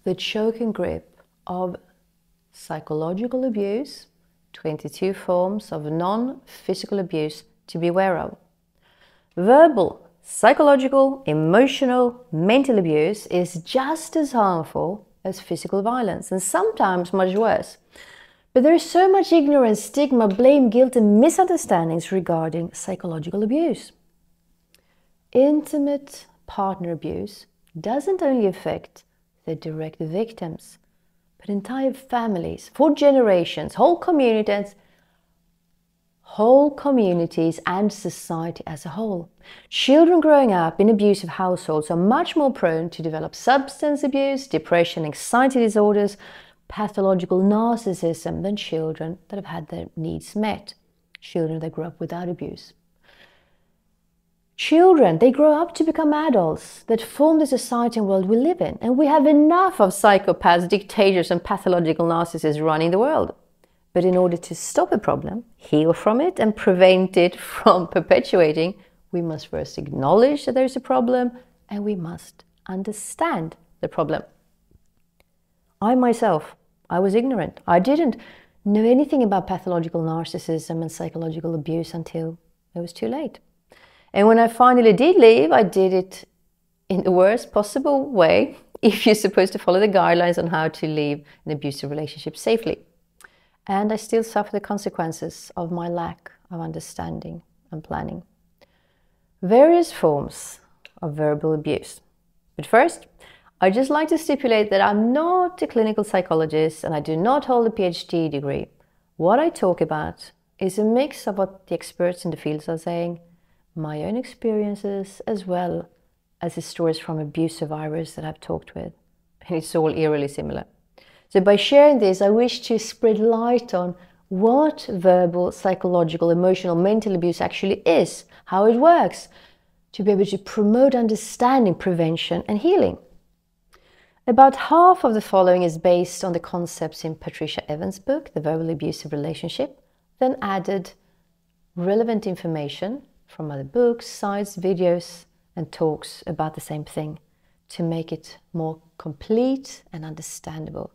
the choking grip of psychological abuse, 22 forms of non-physical abuse to be aware of. Verbal, psychological, emotional, mental abuse is just as harmful as physical violence, and sometimes much worse. But there is so much ignorance, stigma, blame, guilt, and misunderstandings regarding psychological abuse. Intimate partner abuse doesn't only affect the direct victims, but entire families, for generations, whole communities and society as a whole. Children growing up in abusive households are much more prone to develop substance abuse, depression, anxiety disorders, pathological narcissism than children that have had their needs met, children that grew up without abuse. Children, they grow up to become adults that form the society and world we live in. And we have enough of psychopaths, dictators, and pathological narcissists running the world. But in order to stop a problem, heal from it, and prevent it from perpetuating, we must first acknowledge that there's a problem, and we must understand the problem. I myself, I was ignorant. I didn't know anything about pathological narcissism and psychological abuse until it was too late. And when I finally did leave, I did it in the worst possible way, if you're supposed to follow the guidelines on how to leave an abusive relationship safely. And I still suffer the consequences of my lack of understanding and planning. Various forms of verbal abuse. But first, I'd just like to stipulate that I'm not a clinical psychologist and I do not hold a PhD degree. What I talk about is a mix of what the experts in the fields are saying, my own experiences, as well as the stories from abuse survivors that I've talked with. And it's all eerily similar. So by sharing this, I wish to spread light on what verbal, psychological, emotional, mental abuse actually is, how it works, to be able to promote understanding, prevention, and healing. About half of the following is based on the concepts in Patricia Evans' book, The Verbal Abusive Relationship, then added relevant information from other books, sites, videos, and talks about the same thing to make it more complete and understandable,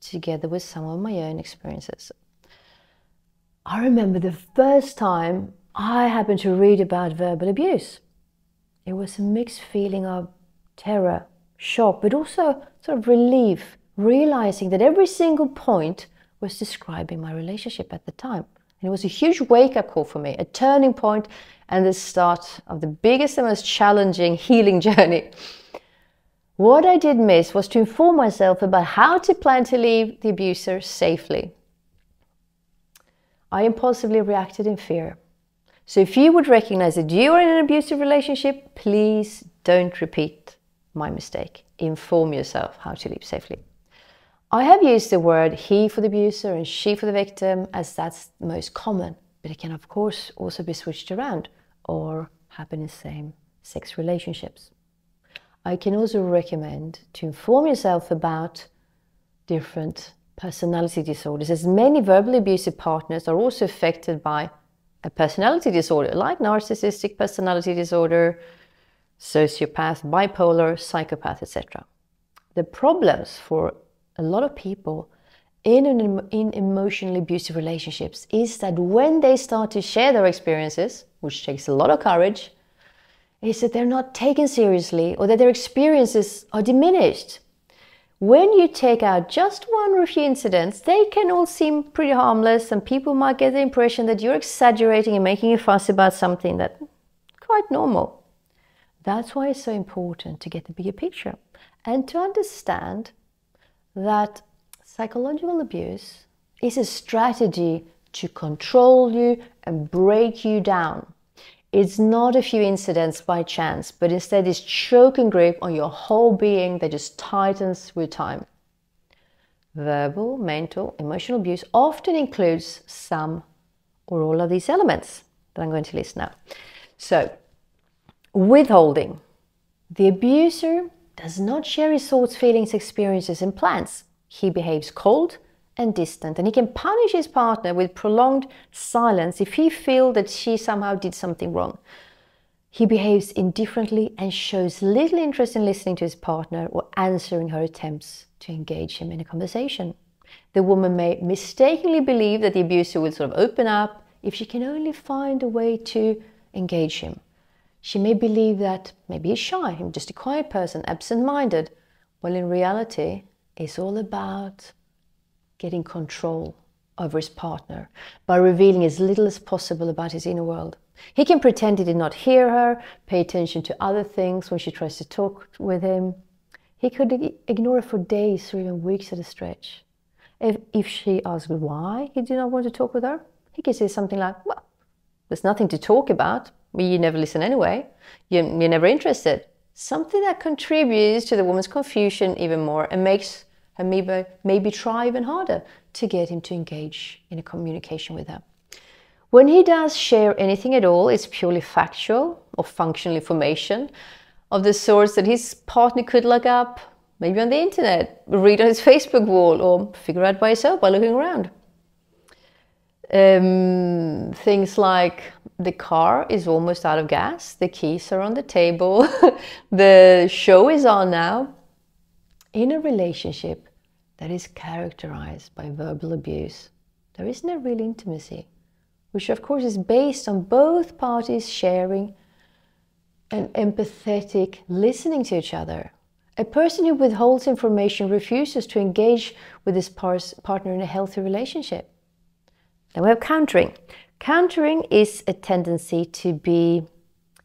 together with some of my own experiences. I remember the first time I happened to read about verbal abuse. It was a mixed feeling of terror, shock, but also sort of relief, realizing that every single point was describing my relationship at the time. And it was a huge wake-up call for me, a turning point and the start of the biggest and most challenging healing journey. What I did miss was to inform myself about how to plan to leave the abuser safely. I impulsively reacted in fear. So if you would recognize that you are in an abusive relationship, please don't repeat my mistake. Inform yourself how to leave safely. I have used the word he for the abuser and she for the victim, as that's the most common, but it can of course also be switched around or happen in same-sex relationships. I can also recommend to inform yourself about different personality disorders, as many verbally abusive partners are also affected by a personality disorder like narcissistic personality disorder, sociopath, bipolar, psychopath, etc. The problems for a lot of people in emotionally abusive relationships is that when they start to share their experiences, which takes a lot of courage, is that they're not taken seriously or that their experiences are diminished. When you take out just one or a few incidents, they can all seem pretty harmless and people might get the impression that you're exaggerating and making a fuss about something that's quite normal. That's why it's so important to get the bigger picture and to understand that psychological abuse is a strategy to control you and break you down. It's not a few incidents by chance, but instead it's choking grip on your whole being that just tightens with time. Verbal, mental, emotional abuse often includes some or all of these elements that I'm going to list now. So, withholding. The abuser does not share his thoughts, feelings, experiences, and plans. He behaves cold and distant, and he can punish his partner with prolonged silence if he feels that she somehow did something wrong. He behaves indifferently and shows little interest in listening to his partner or answering her attempts to engage him in a conversation. The woman may mistakenly believe that the abuser will sort of open up if she can only find a way to engage him. She may believe that maybe he's shy, he's just a quiet person, absent-minded, while in reality it's all about getting control over his partner by revealing as little as possible about his inner world. He can pretend he did not hear her, pay attention to other things when she tries to talk with him. He could ignore her for days or even weeks at a stretch. If she asks why he did not want to talk with her, he can say something like, well, there's nothing to talk about. You never listen anyway. You're never interested. Something that contributes to the woman's confusion even more and makes her maybe try even harder to get him to engage in a communication with her. When he does share anything at all, it's purely factual or functional information of the sorts that his partner could look up, maybe on the internet, read on his Facebook wall, or figure out by himself by looking around. Things like the car is almost out of gas, the keys are on the table, the show is on now. In a relationship that is characterized by verbal abuse, there is no real intimacy, which of course is based on both parties sharing and empathetic listening to each other. A person who withholds information refuses to engage with his partner in a healthy relationship. Then we have countering. Countering is a tendency to be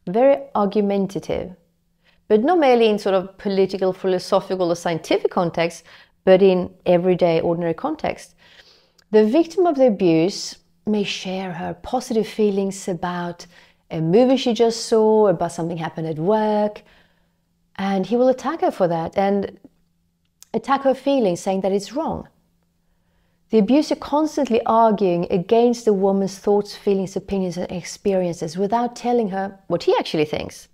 very argumentative, but not merely in sort of political, philosophical or scientific context, but in everyday, ordinary context. The victim of the abuse may share her positive feelings about a movie she just saw, about something happened at work, and he will attack her for that and attack her feelings, saying that it's wrong. The abuser constantly arguing against the woman's thoughts, feelings, opinions and experiences without telling her what he actually thinks.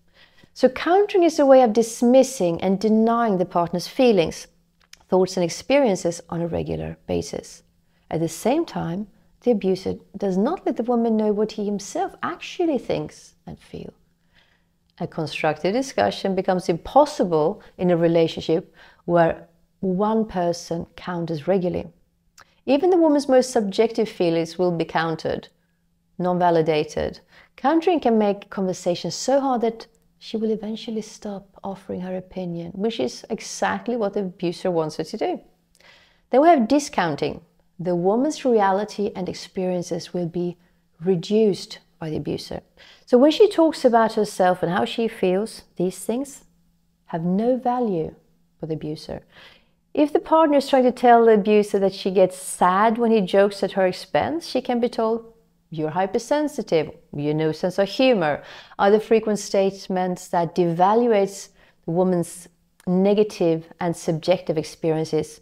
So countering is a way of dismissing and denying the partner's feelings, thoughts and experiences on a regular basis. At the same time, the abuser does not let the woman know what he himself actually thinks and feels. A constructive discussion becomes impossible in a relationship where one person counters regularly. Even the woman's most subjective feelings will be countered, non-validated. Countering can make conversation so hard that she will eventually stop offering her opinion, which is exactly what the abuser wants her to do. Then we have discounting. The woman's reality and experiences will be reduced by the abuser. So when she talks about herself and how she feels, these things have no value for the abuser. If the partner is trying to tell the abuser that she gets sad when he jokes at her expense, she can be told, you're hypersensitive, you have no sense of humor. Other frequent statements that devaluates the woman's negative and subjective experiences.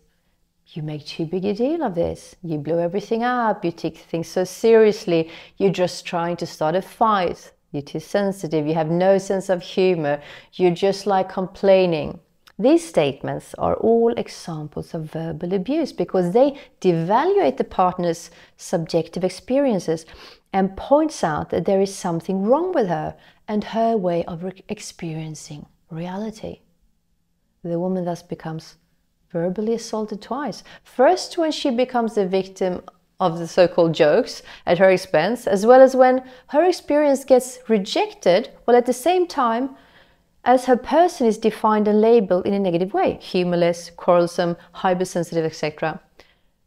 You make too big a deal of this. You blow everything up. You take things so seriously. You're just trying to start a fight. You're too sensitive. You have no sense of humor. You're just like complaining. These statements are all examples of verbal abuse because they devaluate the partner's subjective experiences and points out that there is something wrong with her and her way of experiencing reality. The woman thus becomes verbally assaulted twice. First, when she becomes the victim of the so-called jokes at her expense, as well as when her experience gets rejected, while at the same time as her person is defined and labeled in a negative way, humorless, quarrelsome, hypersensitive, etc.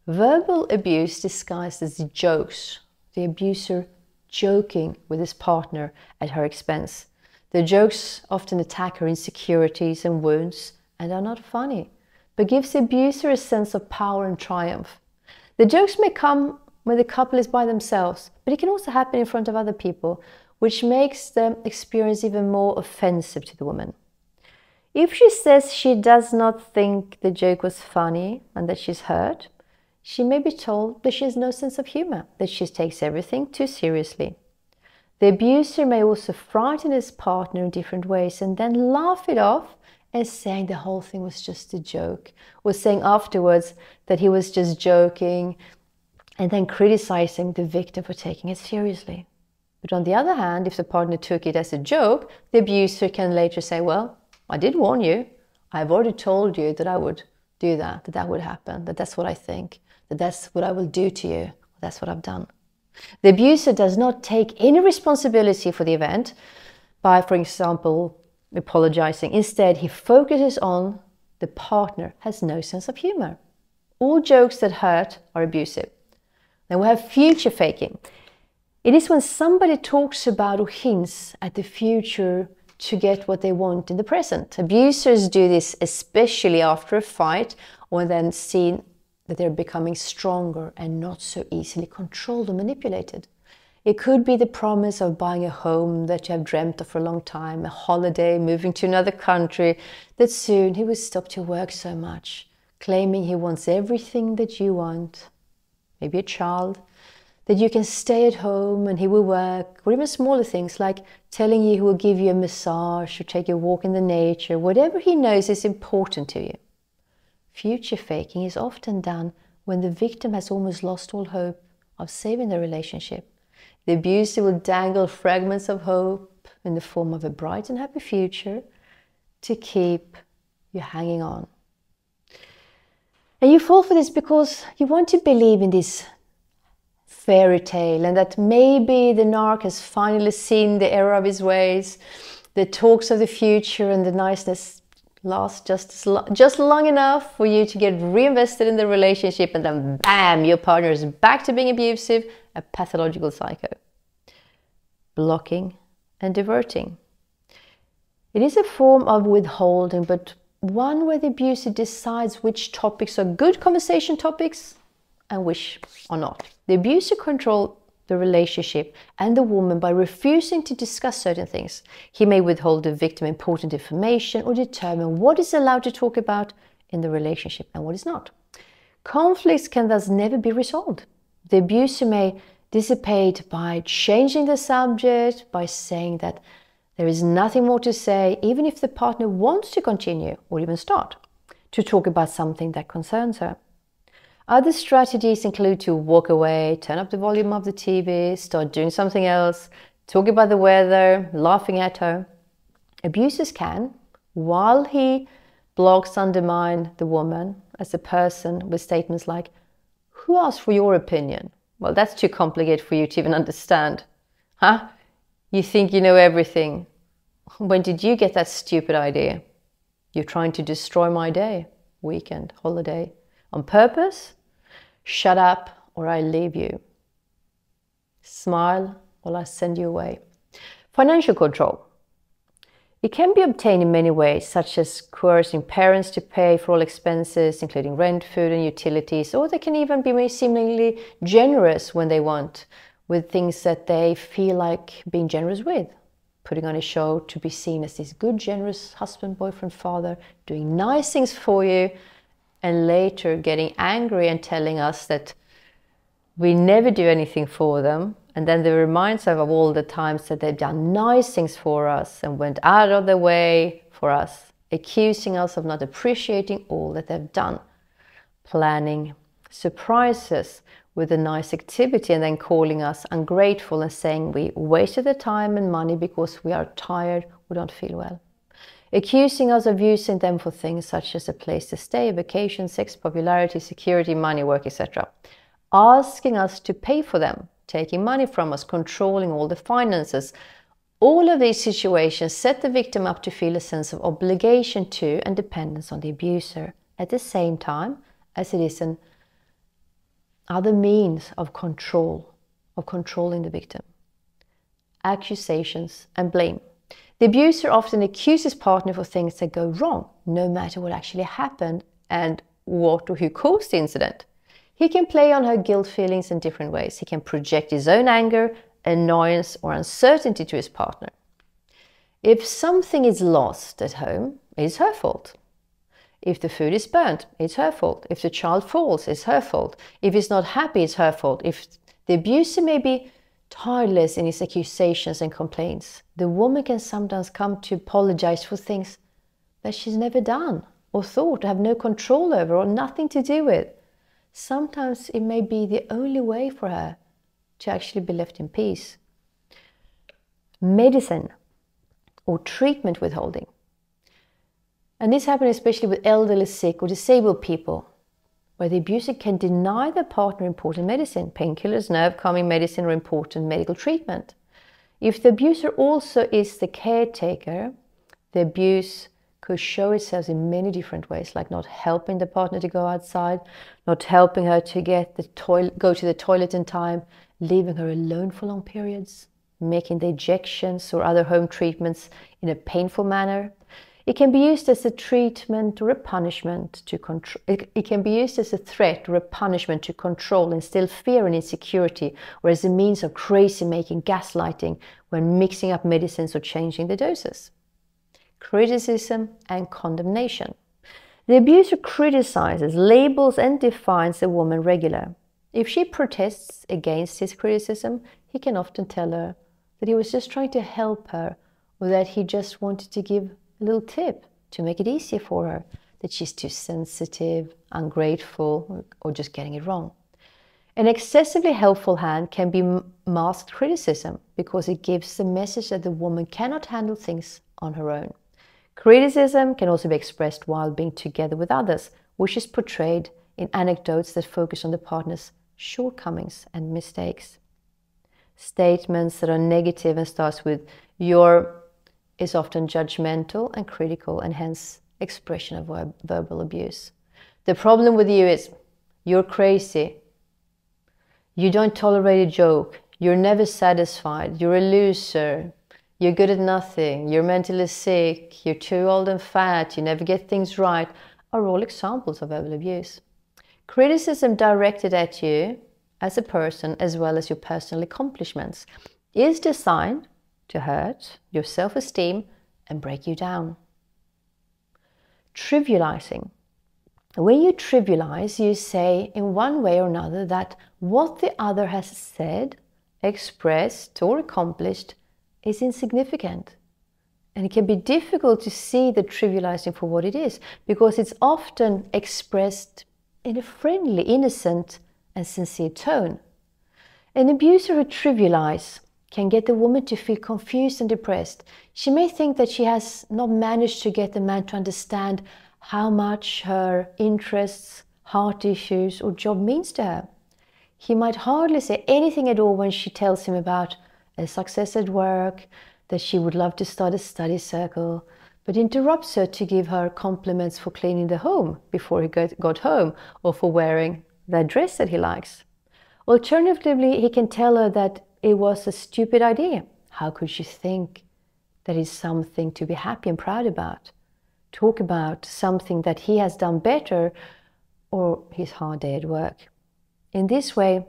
Verbal abuse disguised as jokes, the abuser joking with his partner at her expense. The jokes often attack her insecurities and wounds and are not funny, but gives the abuser a sense of power and triumph. The jokes may come when the couple is by themselves, but it can also happen in front of other people, which makes the experience even more offensive to the woman. If she says she does not think the joke was funny and that she's hurt, she may be told that she has no sense of humor, that she takes everything too seriously. The abuser may also frighten his partner in different ways and then laugh it off and saying the whole thing was just a joke, or saying afterwards that he was just joking and then criticizing the victim for taking it seriously. But on the other hand, if the partner took it as a joke, the abuser can later say, well, I did warn you. I've already told you that I would do that that would happen, that that's what I think, that that's what I will do to you, that's what I've done. The abuser does not take any responsibility for the event by, for example, apologizing. Instead, he focuses on the partner has no sense of humor. All jokes that hurt are abusive. Then we have future faking. It is when somebody talks about or hints at the future to get what they want in the present. Abusers do this especially after a fight, or then seen that they're becoming stronger and not so easily controlled or manipulated. It could be the promise of buying a home that you have dreamt of for a long time, a holiday, moving to another country, that soon he will stop to work so much, claiming he wants everything that you want, maybe a child, that you can stay at home and he will work, or even smaller things like telling you he will give you a massage or take you a walk in the nature, whatever he knows is important to you. Future faking is often done when the victim has almost lost all hope of saving the relationship. The abuser will dangle fragments of hope in the form of a bright and happy future to keep you hanging on. And you fall for this because you want to believe in this fairy tale and that maybe the narc has finally seen the error of his ways, the talks of the future and the niceness last just long enough for you to get reinvested in the relationship, and then bam, your partner is back to being abusive, a pathological psycho. Blocking and diverting. It is a form of withholding, but one where the abuser decides which topics are good conversation topics and which are not. The abuser controls the relationship and the woman by refusing to discuss certain things. He may withhold the victim important information or determine what is allowed to talk about in the relationship and what is not. Conflicts can thus never be resolved. The abuser may dissipate by changing the subject, by saying that there is nothing more to say, even if the partner wants to continue or even start to talk about something that concerns her. Other strategies include to walk away, turn up the volume of the TV, start doing something else, talk about the weather, laughing at her. Abusers can, while he blocks, undermine the woman as a person with statements like, "Who asked for your opinion? Well, that's too complicated for you to even understand. Huh? You think you know everything. When did you get that stupid idea? You're trying to destroy my day, weekend, holiday. On purpose? Shut up or I leave you. Smile or I send you away." Financial control. It can be obtained in many ways, such as coercing parents to pay for all expenses, including rent, food and utilities, or they can even be seemingly generous when they want, with things that they feel like being generous with. Putting on a show to be seen as this good, generous husband, boyfriend, father, doing nice things for you, and later getting angry and telling us that we never do anything for them. And then they remind us of all the times that they've done nice things for us and went out of their way for us, accusing us of not appreciating all that they've done. Planning surprises with a nice activity and then calling us ungrateful and saying we wasted the time and money because we are tired or don't feel well. Accusing us of using them for things such as a place to stay, a vacation, sex, popularity, security, money, work, etc. Asking us to pay for them, taking money from us, controlling all the finances. All of these situations set the victim up to feel a sense of obligation to and dependence on the abuser, at the same time as it is an other means of control, of controlling the victim. Accusations and blame. The abuser often accuses his partner for things that go wrong, no matter what actually happened and what or who caused the incident. He can play on her guilt feelings in different ways. He can project his own anger, annoyance, or uncertainty to his partner. If something is lost at home, it's her fault. If the food is burnt, it's her fault. If the child falls, it's her fault. If he's not happy, it's her fault. If the abuser may be tireless in his accusations and complaints, the woman can sometimes come to apologize for things that she's never done or thought, have no control over or nothing to do with. Sometimes it may be the only way for her to actually be left in peace. medicine or treatment withholding. And this happens especially with elderly, sick or disabled people, where the abuser can deny their partner important medicine, painkillers, nerve calming medicine, or important medical treatment. If the abuser also is the caretaker, the abuse could show itself in many different ways, like not helping the partner to go outside, not helping her to go to the toilet in time, leaving her alone for long periods, making the injections or other home treatments in a painful manner. It can be used as a treatment or a punishment to control. It can be used as a threat or a punishment to control, instill fear and insecurity, or as a means of crazy-making, gaslighting when mixing up medicines or changing the doses. Criticism and condemnation. The abuser criticizes, labels, and defines a woman regularly. If she protests against his criticism, he can often tell her that he was just trying to help her, or that he just wanted to give a little tip to make it easier for her, that she's too sensitive, ungrateful, or just getting it wrong. An excessively helpful hand can be masked criticism because it gives the message that the woman cannot handle things on her own. Criticism can also be expressed while being together with others, which is portrayed in anecdotes that focus on the partner's shortcomings and mistakes. Statements that are negative and starts with "your" is often judgmental and critical, and hence expression of verbal abuse. The problem with you is you're crazy, you don't tolerate a joke, you're never satisfied, you're a loser, you're good at nothing, you're mentally sick, you're too old and fat, you never get things right, are all examples of verbal abuse. Criticism directed at you as a person, as well as your personal accomplishments, is designed to hurt your self-esteem and break you down. Trivializing. When you trivialize, you say in one way or another that what the other has said, expressed, or accomplished is insignificant. And it can be difficult to see the trivializing for what it is, because it's often expressed in a friendly, innocent, and sincere tone. An abuser who trivializes can get the woman to feel confused and depressed. She may think that she has not managed to get the man to understand how much her interests, heart issues, or job means to her. He might hardly say anything at all when she tells him about a success at work, that she would love to start a study circle, but interrupts her to give her compliments for cleaning the home before he got home, or for wearing that dress that he likes. Alternatively, he can tell her that it was a stupid idea. How could she think that is something to be happy and proud about? Talk about something that he has done better, or his hard day at work. In this way,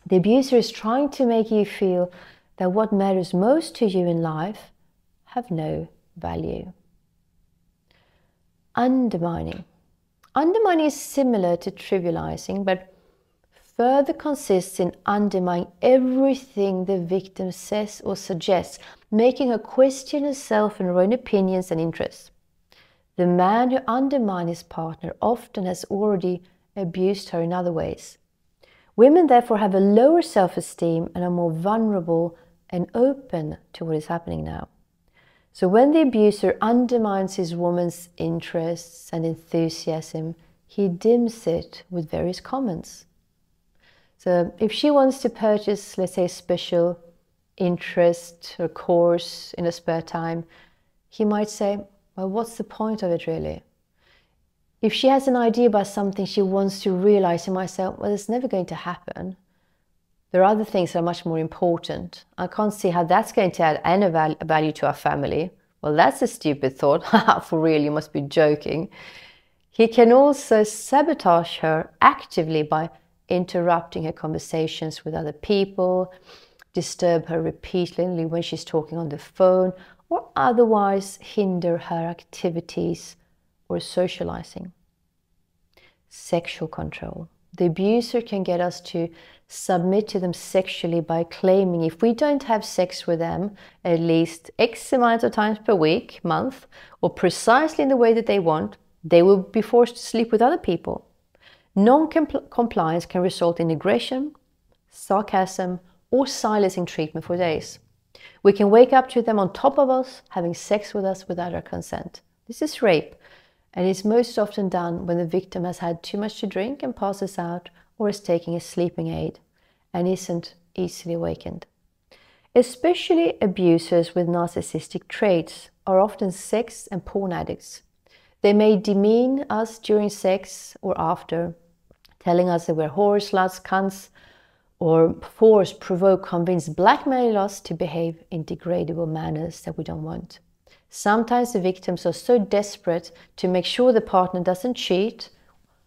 the abuser is trying to make you feel that what matters most to you in life have no value. Undermining. Undermining is similar to trivializing, but further consists in undermining everything the victim says or suggests, making her question herself and her own opinions and interests. The man who undermines his partner often has already abused her in other ways. Women therefore have a lower self-esteem and are more vulnerable and open to what is happening now. So when the abuser undermines his woman's interests and enthusiasm, he dims it with various comments. So if she wants to purchase, let's say, a special interest or course in her spare time, he might say, well, what's the point of it really? If she has an idea about something she wants to realize, he might say, well, it's never going to happen. There are other things that are much more important. I can't see how that's going to add any value to our family. Well, that's a stupid thought. For real, you must be joking. He can also sabotage her actively by interrupting her conversations with other people, disturb her repeatedly when she's talking on the phone, or otherwise hinder her activities or socializing. Sexual control. The abuser can get us to submit to them sexually by claiming if we don't have sex with them at least X amount of times per week, month, or precisely in the way that they want, they will be forced to sleep with other people. Non-compliance can result in aggression, sarcasm, or silencing treatment for days. We can wake up to them on top of us, having sex with us without our consent. This is rape, and it's most often done when the victim has had too much to drink and passes out, or is taking a sleeping aid and isn't easily awakened. Especially abusers with narcissistic traits are often sex and porn addicts. They may demean us during sex or after, telling us that we're whores, sluts, cunts, or force, provoke, convince, blackmail us to behave in degradable manners that we don't want. Sometimes the victims are so desperate to make sure the partner doesn't cheat,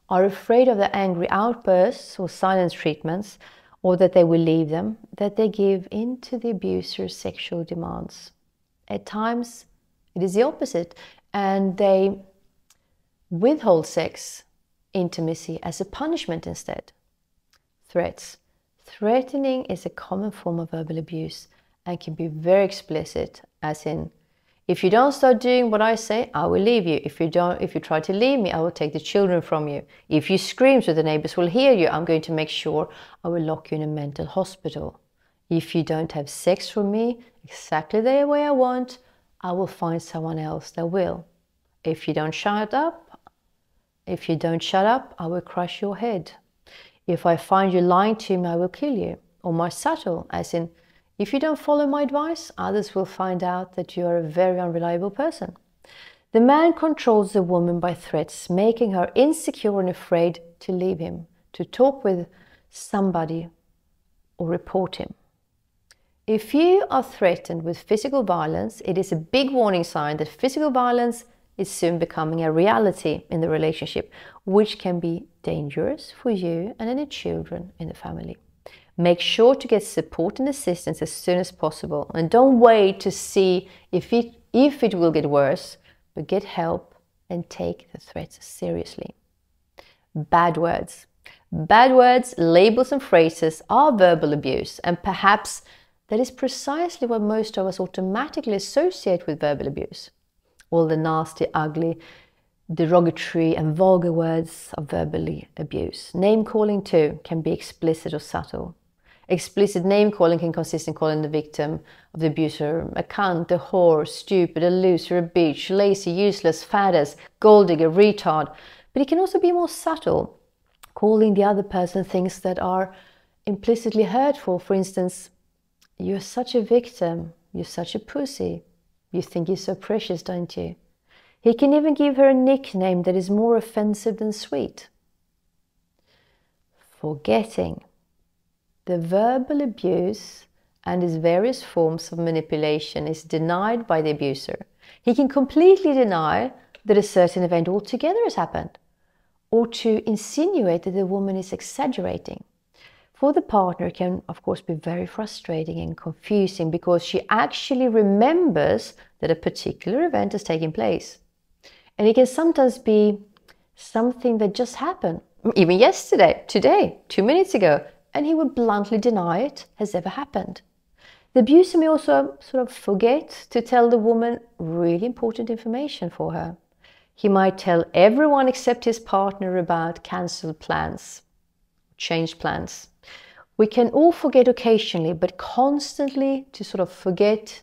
are afraid of their angry outbursts or silence treatments, or that they will leave them, that they give in to the abuser's sexual demands. At times, it is the opposite, and they withhold sex, intimacy as a punishment instead. Threats. Threatening is a common form of verbal abuse and can be very explicit, as in, if you don't start doing what I say, I will leave you. If you try to leave me, I will take the children from you. If you scream so the neighbors will hear you, I'm going to make sure I will lock you in a mental hospital. If you don't have sex with me exactly the way I want, I will find someone else that will. If you don't shut up, I will crush your head. If I find you lying to me, I will kill you. Or more subtle, as in, if you don't follow my advice, others will find out that you are a very unreliable person. The man controls the woman by threats, making her insecure and afraid to leave him, to talk with somebody or report him. If you are threatened with physical violence, it is a big warning sign that physical violence is soon becoming a reality in the relationship, which can be dangerous for you and any children in the family. Make sure to get support and assistance as soon as possible, and don't wait to see if it will get worse, but get help and take the threats seriously. Bad words. Bad words, labels and phrases are verbal abuse, and perhaps that is precisely what most of us automatically associate with verbal abuse. All the nasty, ugly, derogatory and vulgar words of verbally abuse. Name-calling too can be explicit or subtle. Explicit name-calling can consist in calling the victim of the abuser a cunt, a whore, stupid, a loser, a bitch, lazy, useless, fat ass, gold digger, retard. But it can also be more subtle, calling the other person things that are implicitly hurtful. For instance, you're such a victim, you're such a pussy. You think you're so precious, don't you? He can even give her a nickname that is more offensive than sweet. Forgetting. The verbal abuse and its various forms of manipulation is denied by the abuser. He can completely deny that a certain event altogether has happened, or to insinuate that the woman is exaggerating. For the partner, it can, of course, be very frustrating and confusing because she actually remembers that a particular event has taken place. And it can sometimes be something that just happened, even yesterday, today, 2 minutes ago, and he would bluntly deny it has ever happened. The abuser may also sort of forget to tell the woman really important information for her. He might tell everyone except his partner about cancelled plans, changed plans. We can all forget occasionally, but constantly to sort of forget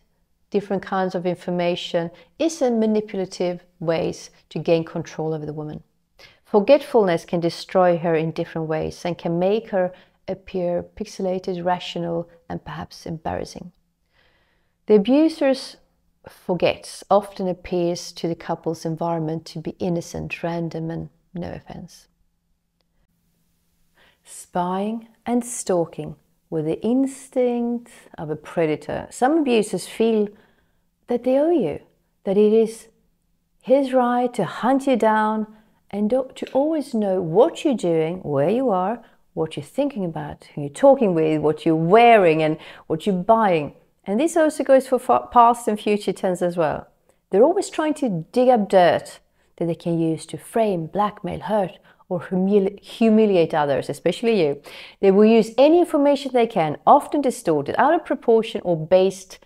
different kinds of information is a manipulative ways to gain control over the woman. Forgetfulness can destroy her in different ways and can make her appear pixelated, rational, and perhaps embarrassing. The abuser's forgets often appears to the couple's environment to be innocent, random, and no offense. Spying and stalking with the instinct of a predator. Some abusers feel that they owe you, that it is his right to hunt you down and to always know what you're doing, where you are, what you're thinking about, who you're talking with, what you're wearing and what you're buying. And this also goes for past and future tense as well. They're always trying to dig up dirt that they can use to frame, blackmail, hurt, or humiliate others, especially you. They will use any information they can, often distorted, out of proportion or based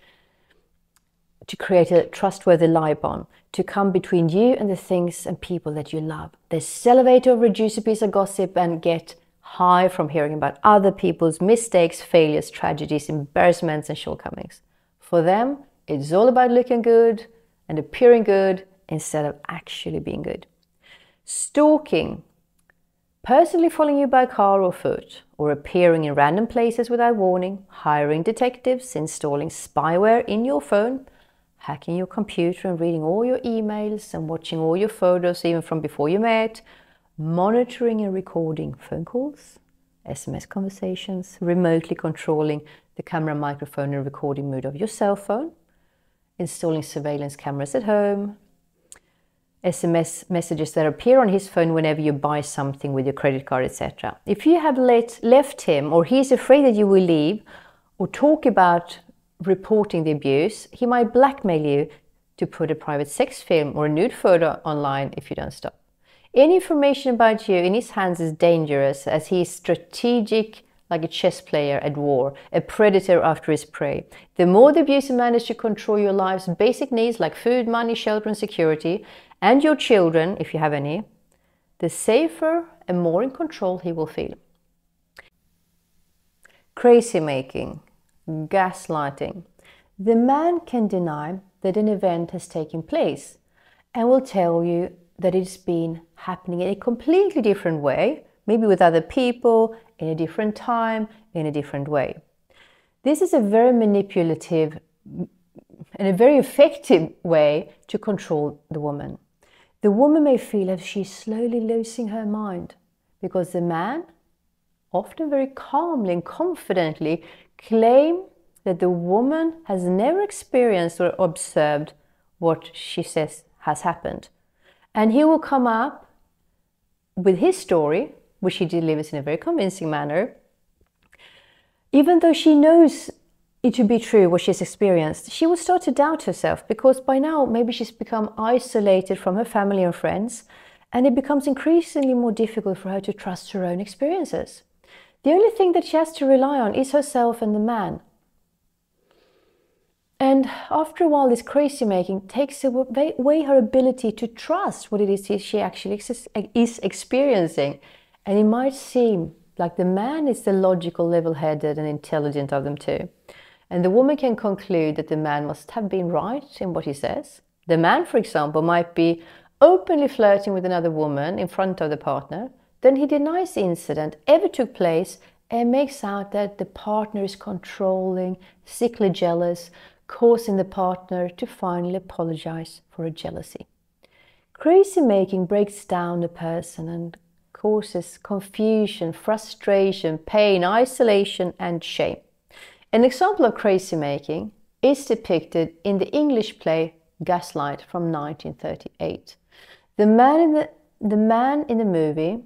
to create a trustworthy lie bomb, to come between you and the things and people that you love. They salivate or reduce a piece of gossip and get high from hearing about other people's mistakes, failures, tragedies, embarrassments and shortcomings. For them, it's all about looking good and appearing good instead of actually being good. Stalking. Personally following you by car or foot, or appearing in random places without warning, hiring detectives, installing spyware in your phone, hacking your computer and reading all your emails and watching all your photos even from before you met, monitoring and recording phone calls, SMS conversations, remotely controlling the camera, microphone and recording mode of your cell phone, installing surveillance cameras at home, SMS messages that appear on his phone whenever you buy something with your credit card, etc. If you have left him, or he's afraid that you will leave, or talk about reporting the abuse, he might blackmail you to put a private sex film or a nude photo online if you don't stop. Any information about you in his hands is dangerous, as he is strategic, like a chess player at war, a predator after his prey. The more the abuser manages to control your life's basic needs like food, money, shelter and security, and your children, if you have any, the safer and more in control he will feel. Crazy making, gaslighting. The man can deny that an event has taken place and will tell you that it's been happening in a completely different way, maybe with other people, in a different time, in a different way. This is a very manipulative and a very effective way to control the woman. The woman may feel that she's slowly losing her mind because the man, often very calmly and confidently, claim that the woman has never experienced or observed what she says has happened. And he will come up with his story, which he delivers in a very convincing manner, even though she knows it to be true what she's experienced. She will start to doubt herself because by now maybe she's become isolated from her family and friends, and it becomes increasingly more difficult for her to trust her own experiences. The only thing that she has to rely on is herself and the man. And after a while, this crazy making takes away her ability to trust what it is she actually is experiencing. And it might seem like the man is the logical, level-headed and intelligent of them two. And the woman can conclude that the man must have been right in what he says. The man, for example, might be openly flirting with another woman in front of the partner. Then he denies the incident ever took place and makes out that the partner is controlling, sickly jealous, causing the partner to finally apologize for a jealousy. Crazy making breaks down a person and causes confusion, frustration, pain, isolation and shame. An example of crazy making is depicted in the English play Gaslight from 1938. The man in the movie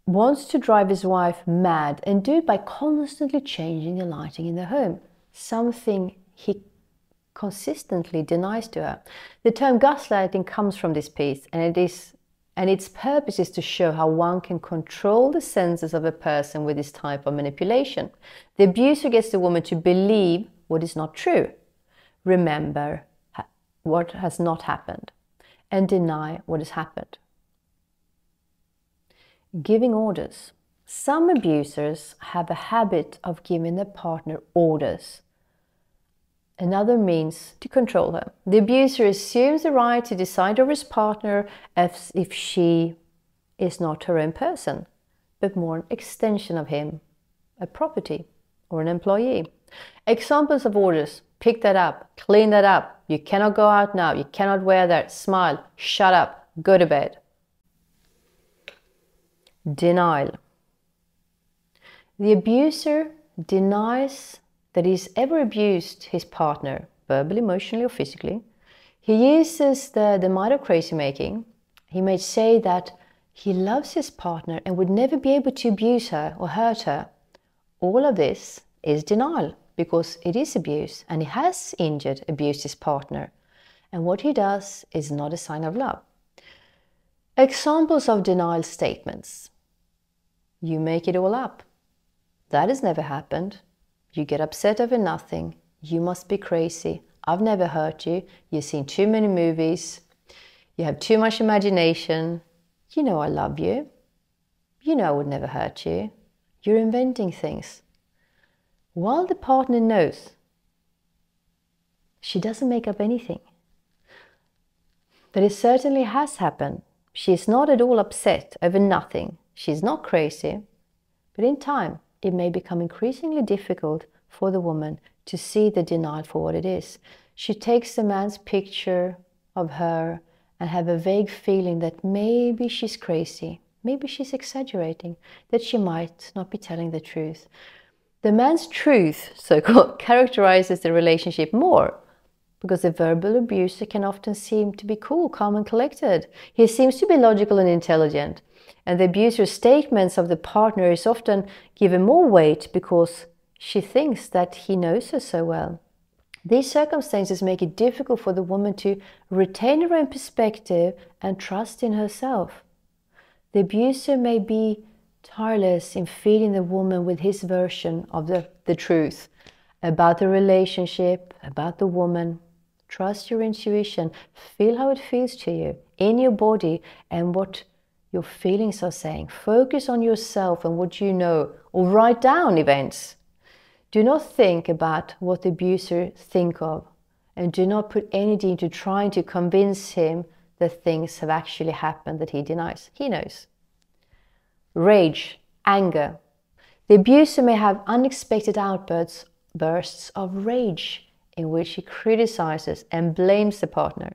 wants to drive his wife mad and do it by constantly changing the lighting in the home, something he consistently denies to her. The term gaslighting comes from this piece, and its purpose is to show how one can control the senses of a person with this type of manipulation. The abuser gets the woman to believe what is not true, remember what has not happened, and deny what has happened. Giving orders. Some abusers have a habit of giving their partner orders. Another means to control her. The abuser assumes the right to decide over his partner as if she is not her own person, but more an extension of him, a property or an employee. Examples of orders: pick that up, clean that up, you cannot go out now, you cannot wear that, smile, shut up, go to bed. Denial. The abuser denies that he's ever abused his partner, verbally, emotionally or physically. He uses the mind of crazy making. He may say that he loves his partner and would never be able to abuse her or hurt her. All of this is denial because it is abuse, and he has abused his partner. And what he does is not a sign of love. Examples of denial statements. You make it all up. That has never happened. You get upset over nothing. You must be crazy. I've never hurt you. You've seen too many movies. You have too much imagination. You know I love you. You know I would never hurt you. You're inventing things. While the partner knows She doesn't make up anything. But it certainly has happened. She's not at all upset over nothing. She's not crazy. But in time, it may become increasingly difficult for the woman to see the denial for what it is. She takes the man's picture of her and have a vague feeling that maybe she's crazy, maybe she's exaggerating, that she might not be telling the truth. The man's truth, so-called, characterizes the relationship more, because the verbal abuser can often seem to be cool, calm and collected. He seems to be logical and intelligent, and the abuser's statements of the partner is often given more weight because she thinks that he knows her so well. These circumstances make it difficult for the woman to retain her own perspective and trust in herself. The abuser may be tireless in feeding the woman with his version of the truth about the relationship, about the woman. Trust your intuition. Feel how it feels to you in your body and what your feelings are saying. Focus on yourself and what you know, or write down events. Do not think about what the abuser thinks of, and do not put energy into trying to convince him that things have actually happened that he denies. He knows. Rage, anger. The abuser may have unexpected bursts of rage in which he criticizes and blames the partner.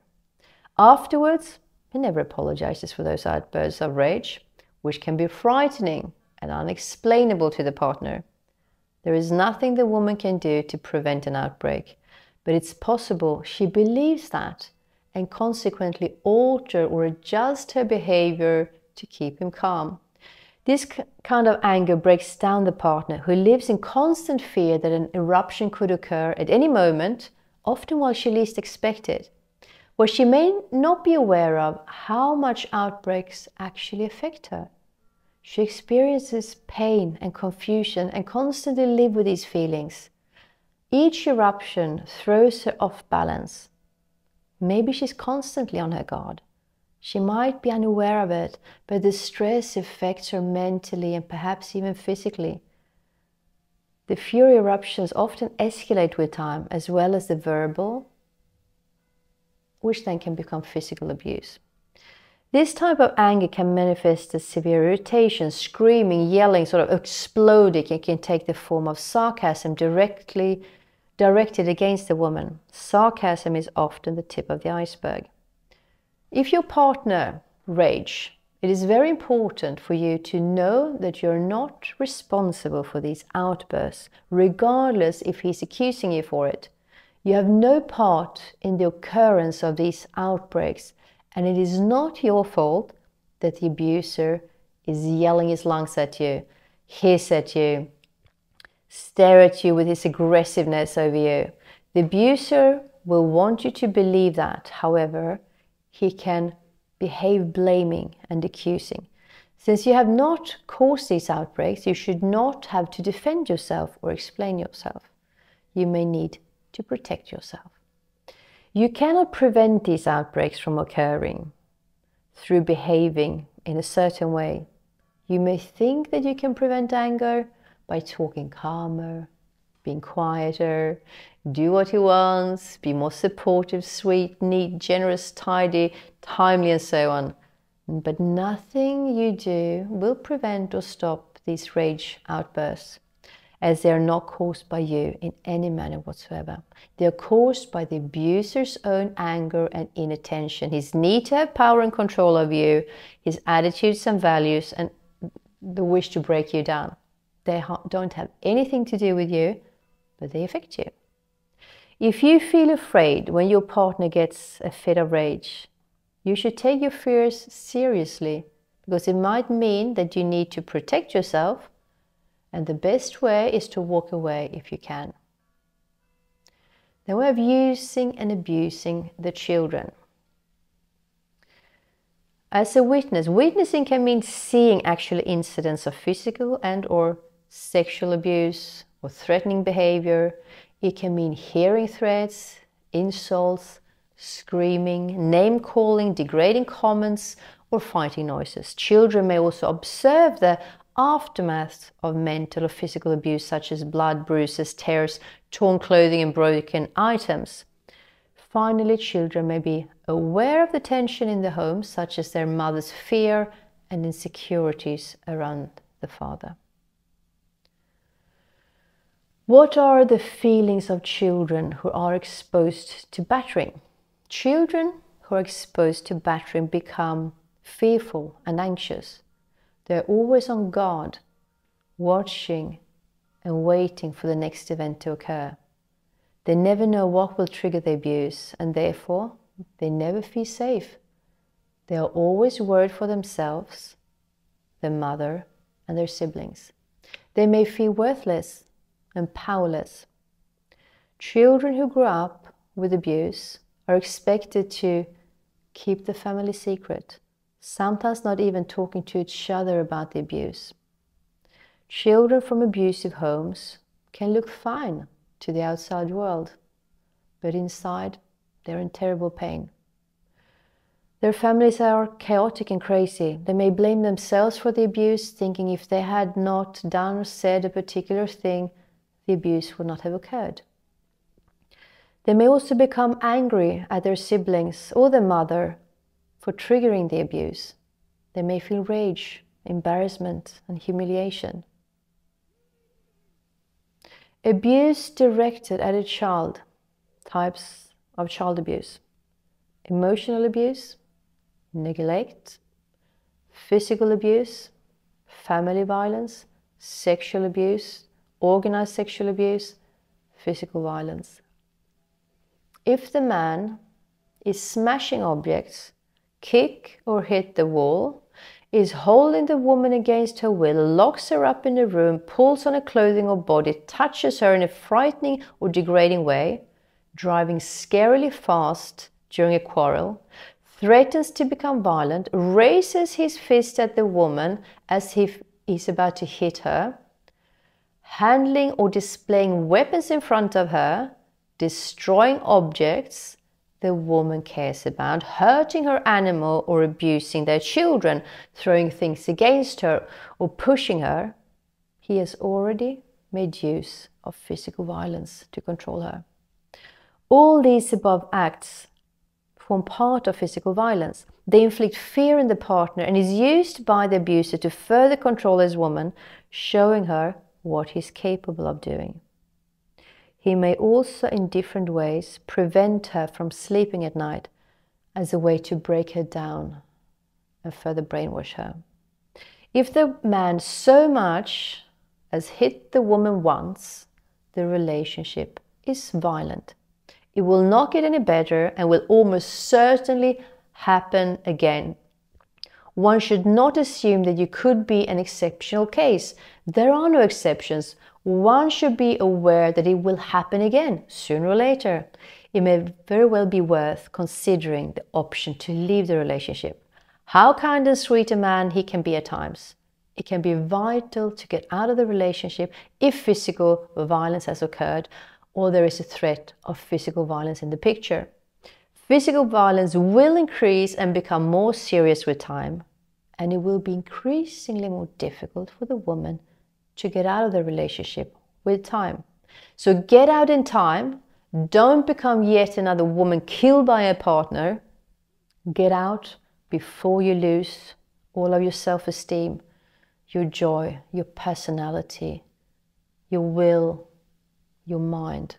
Afterwards, he never apologizes for those outbursts of rage, which can be frightening and unexplainable to the partner. There is nothing the woman can do to prevent an outbreak, but it's possible she believes that and consequently alter or adjust her behavior to keep him calm. This kind of anger breaks down the partner, who lives in constant fear that an eruption could occur at any moment, often while she least expects it. Where she may not be aware of how much outbreaks actually affect her. She experiences pain and confusion and constantly lives with these feelings. Each eruption throws her off balance. Maybe she's constantly on her guard. She might be unaware of it, but the stress affects her mentally and perhaps even physically. The fury eruptions often escalate with time, as well as the verbal, which then can become physical abuse. This type of anger can manifest as severe irritation, screaming, yelling, sort of exploding. It can take the form of sarcasm directly directed against the woman. Sarcasm is often the tip of the iceberg. If your partner rage, it is very important for you to know that you're not responsible for these outbursts, regardless if he's accusing you for it. You have no part in the occurrence of these outbreaks, and it is not your fault that the abuser is yelling his lungs at you, hiss at you, stare at you with his aggressiveness over you. The abuser will want you to believe that. However, he can behave blaming and accusing. Since you have not caused these outbreaks, you should not have to defend yourself or explain yourself. You may need to protect yourself. You cannot prevent these outbreaks from occurring through behaving in a certain way. You may think that you can prevent anger by talking calmer, being quieter, do what he wants, be more supportive, sweet, neat, generous, tidy, timely, and so on. But nothing you do will prevent or stop these rage outbursts, as they are not caused by you in any manner whatsoever. They are caused by the abuser's own anger and inattention, his need to have power and control over you, his attitudes and values, and the wish to break you down. They don't have anything to do with you, but they affect you. If you feel afraid when your partner gets a fit of rage, you should take your fears seriously, because it might mean that you need to protect yourself, and the best way is to walk away if you can. Then we have using and abusing the children. As a witness, witnessing can mean seeing actual incidents of physical and or sexual abuse or threatening behavior. It can mean hearing threats, insults, screaming, name-calling, degrading comments, or fighting noises. Children may also observe the aftermath of mental or physical abuse, such as blood, bruises, tears, torn clothing, and broken items. Finally, children may be aware of the tension in the home, such as their mother's fear and insecurities around the father. What are the feelings of children who are exposed to battering? Children who are exposed to battering become fearful and anxious. They're always on guard, watching and waiting for the next event to occur. They never know what will trigger the abuse, and therefore they never feel safe. They are always worried for themselves, their mother, and their siblings. They may feel worthless and powerless. Children who grow up with abuse are expected to keep the family secret, sometimes not even talking to each other about the abuse. Children from abusive homes can look fine to the outside world, but inside they're in terrible pain. Their families are chaotic and crazy. They may blame themselves for the abuse, thinking if they had not done or said a particular thing, the abuse would not have occurred. They may also become angry at their siblings or their mother for triggering the abuse. They may feel rage, embarrassment, and humiliation. Abuse directed at a child. Types of child abuse: emotional abuse, neglect, physical abuse, family violence, sexual abuse, organized sexual abuse, physical violence. If the man is smashing objects, kick or hit the wall, is holding the woman against her will, locks her up in a room, pulls on her clothing or body, touches her in a frightening or degrading way, driving scarily fast during a quarrel, threatens to become violent, raises his fist at the woman as if he's about to hit her, handling or displaying weapons in front of her, destroying objects the woman cares about, hurting her animal or abusing their children, throwing things against her or pushing her, he has already made use of physical violence to control her. All these above acts form part of physical violence. They inflict fear in the partner and is used by the abuser to further control his woman, showing her what he's capable of doing. He may also in different ways prevent her from sleeping at night as a way to break her down and further brainwash her. If the man so much as hit the woman once, the relationship is violent. It will not get any better and will almost certainly happen again. One should not assume that you could be an exceptional case. There are no exceptions. One should be aware that it will happen again, sooner or later. It may very well be worth considering the option to leave the relationship. How kind and sweet a man he can be at times. It can be vital to get out of the relationship if physical violence has occurred or there is a threat of physical violence in the picture. Physical violence will increase and become more serious with time, and it will be increasingly more difficult for the woman to get out of the relationship with time. So get out in time. Don't become yet another woman killed by a partner. Get out before you lose all of your self-esteem, your joy, your personality, your will, your mind.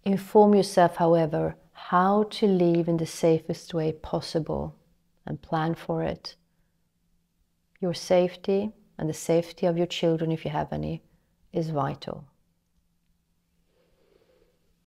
Inform yourself, however, how to live in the safest way possible and plan for it. Your safety and the safety of your children, if you have any, is vital.